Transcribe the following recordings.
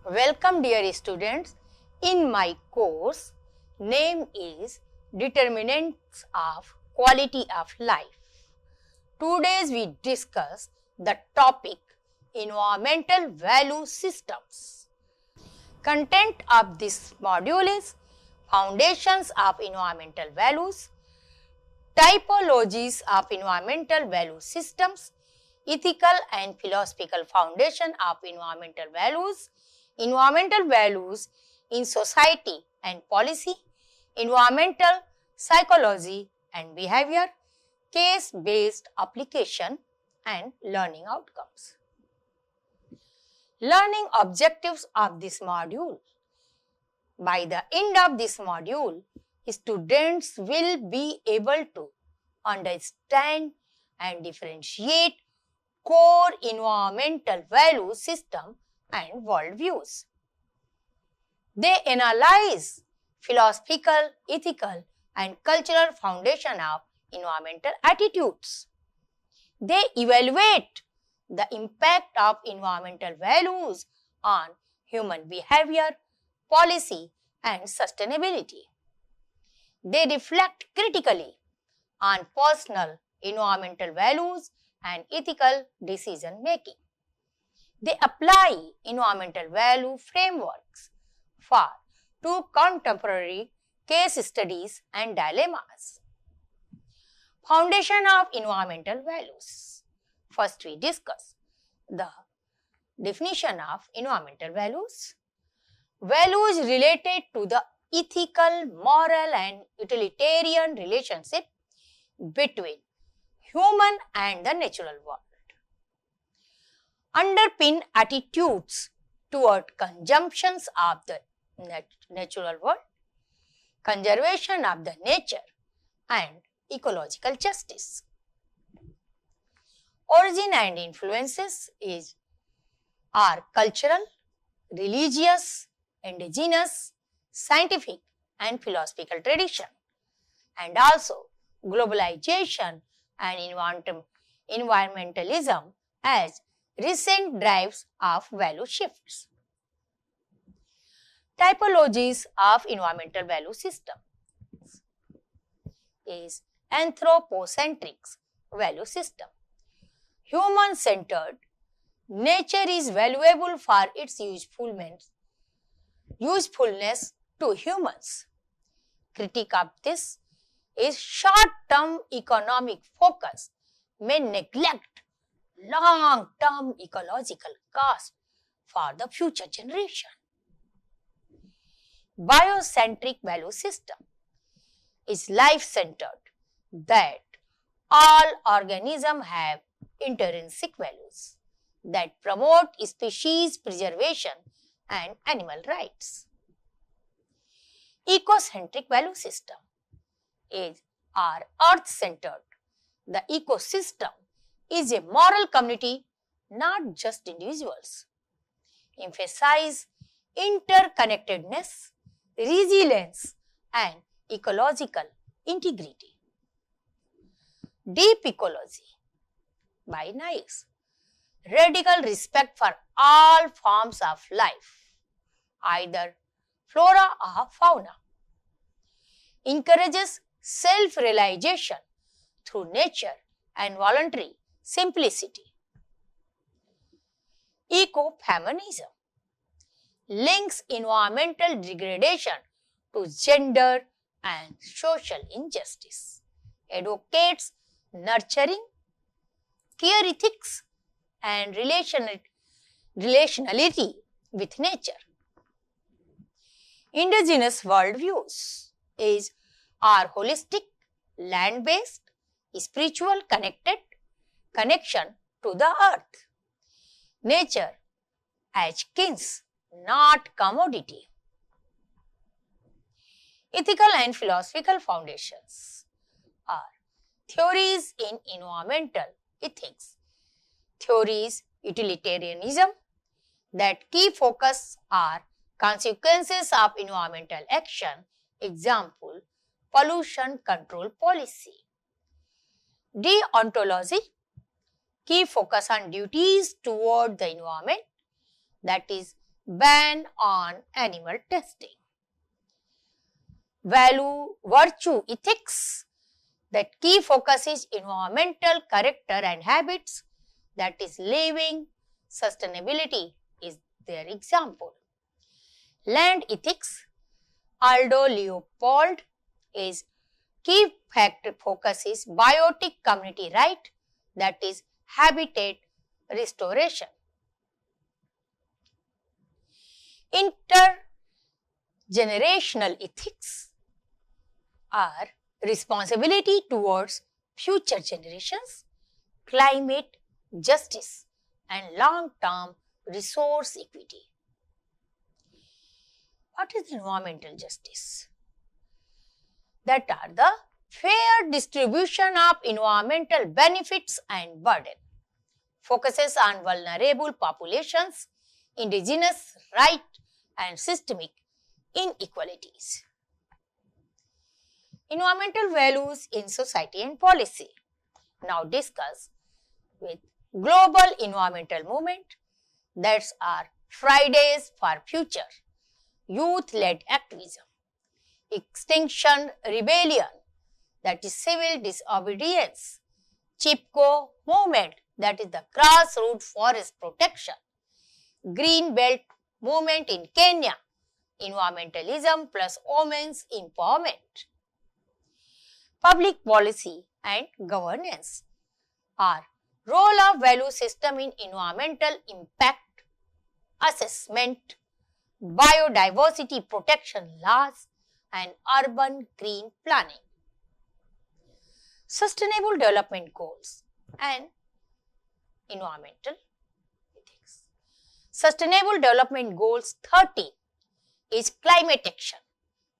Welcome dear students. In my course, name is Determinants of Quality of Life. Today we discuss the topic Environmental Value Systems. Content of this module is Foundations of Environmental Values, Typologies of Environmental Value Systems, Ethical and Philosophical Foundation of Environmental Values, Environmental Values in Society and Policy, Environmental Psychology and Behavior, Case-based Application and Learning Outcomes. Learning objectives of this module. By the end of this module, students will be able to understand and differentiate core environmental value system and worldviews. They analyze philosophical, ethical and cultural foundation of environmental attitudes. They evaluate the impact of environmental values on human behavior, policy and sustainability. They reflect critically on personal environmental values and ethical decision making. They apply environmental value frameworks for two contemporary case studies and dilemmas. Foundation of environmental values. First we discuss the definition of environmental values. Values related to the ethical, moral and utilitarian relationship between human and the natural world. Underpin attitudes toward consumptions of the natural world, conservation of the nature and ecological justice. Origin and influences are cultural, religious, indigenous, scientific and philosophical tradition, and also globalization and environmentalism as recent drives of value shifts. Typologies of environmental value systems is anthropocentric value system. Human-centered, nature is valuable for its usefulness to humans. Critique of this is short-term economic focus may neglect long-term ecological cost for the future generation. Biocentric value system is life-centered, that all organisms have intrinsic values that promote species preservation and animal rights. Ecocentric value system are earth-centered. The ecosystem is a moral community, not just individuals. Emphasize interconnectedness, resilience and ecological integrity. Deep ecology by Nice. Radical respect for all forms of life, either flora or fauna. Encourages self-realization through nature and voluntary simplicity. Ecofeminism links environmental degradation to gender and social injustice. Advocates nurturing, care ethics and relationality with nature. Indigenous worldviews are holistic, land-based, spiritual connection to the earth. Nature as kings, not commodity. Ethical and philosophical foundations are theories in environmental ethics, theories utilitarianism, that key focus are consequences of environmental action, example, pollution control policy. Deontology, key focus on duties toward the environment, that is ban on animal testing. Value virtue ethics, that key focus is environmental character and habits, that is living sustainability is their example. Land ethics, Aldo Leopold is key factor focus is biotic community right, that is habitat restoration. Intergenerational ethics are responsibility towards future generations, climate justice, and long-term resource equity. What is environmental justice? That are the fair distribution of environmental benefits and burden, focuses on vulnerable populations, indigenous rights, and systemic inequalities. Environmental values in society and policy. Now discuss with global environmental movement, that are Fridays for Future, youth-led activism, Extinction Rebellion, that is civil disobedience, Chipko movement, that is the grassroots forest protection, Green Belt movement in Kenya, environmentalism plus women's empowerment. Public policy and governance are role of value system in environmental impact assessment, biodiversity protection laws, and urban green planning. Sustainable development goals and environmental ethics. Sustainable development goals 30 is climate action,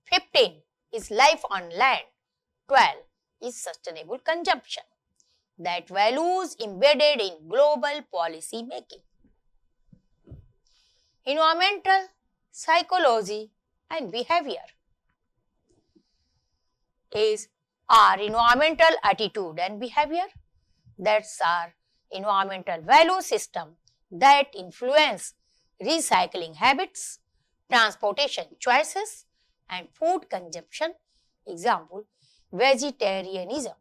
15 is life on land, 12 is sustainable consumption, that values embedded in global policy making. Environmental psychology and behavior is our environmental attitude and behavior, that's our environmental value system that influence recycling habits, transportation choices, and food consumption, example vegetarianism.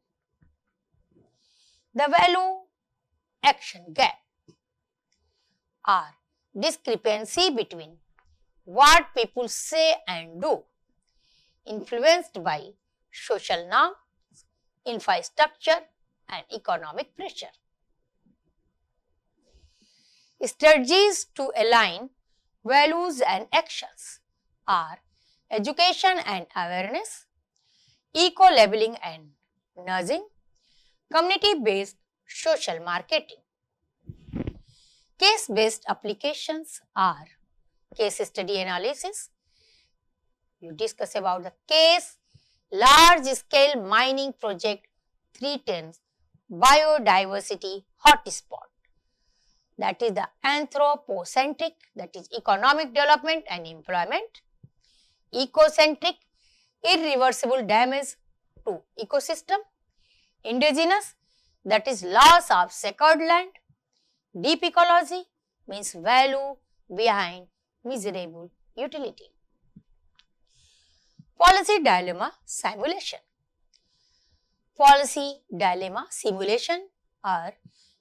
The value action gap are discrepancy between what people say and do, influenced by social norms, infrastructure, and economic pressure. Strategies to align values and actions are education and awareness, eco-labeling and nudging, community-based social marketing. Case-based applications are case study analysis. You discuss about the case, large-scale mining project 310 biodiversity hotspot. That is the anthropocentric, that is economic development and employment. Ecocentric, irreversible damage to ecosystem. Indigenous, that is loss of sacred land. Deep ecology means value behind miserable utility. Policy dilemma simulation. Policy dilemma simulation are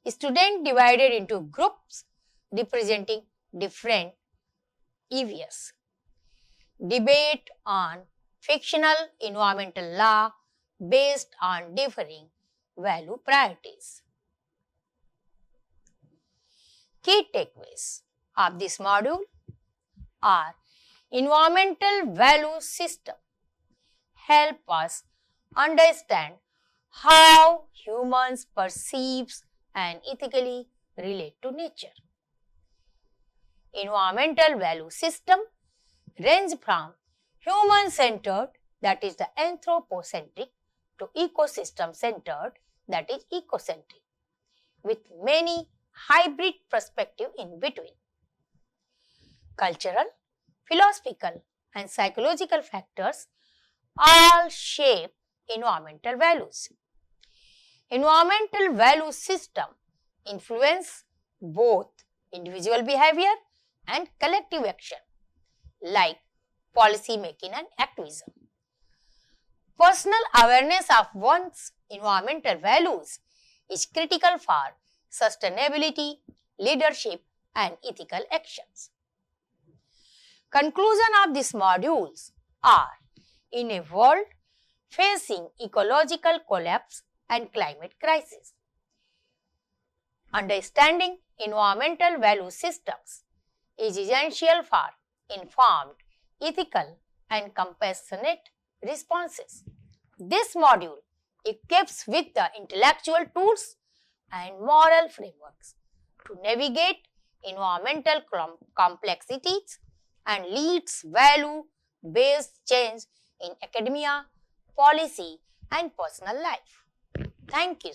students divided into groups representing different areas. Debate on fictional environmental law based on differing value priorities. Key takeaways of this module are environmental value system help us understand how humans perceive and ethically relate to nature. Environmental value system range from human-centered, that is the anthropocentric, to ecosystem-centered, that is ecocentric, with many hybrid perspectives in between. Cultural, philosophical, and psychological factors all shape environmental values. Environmental value system influence both individual behavior and collective action like policy making and activism. Personal awareness of one's environmental values is critical for sustainability, leadership, and ethical actions. Conclusion of these modules are: in a world facing ecological collapse and climate crisis, understanding environmental value systems is essential for informed, ethical, and compassionate responses. This module equips with the intellectual tools and moral frameworks to navigate environmental complexities and leads value-based change in academia, policy, and personal life. Thank you.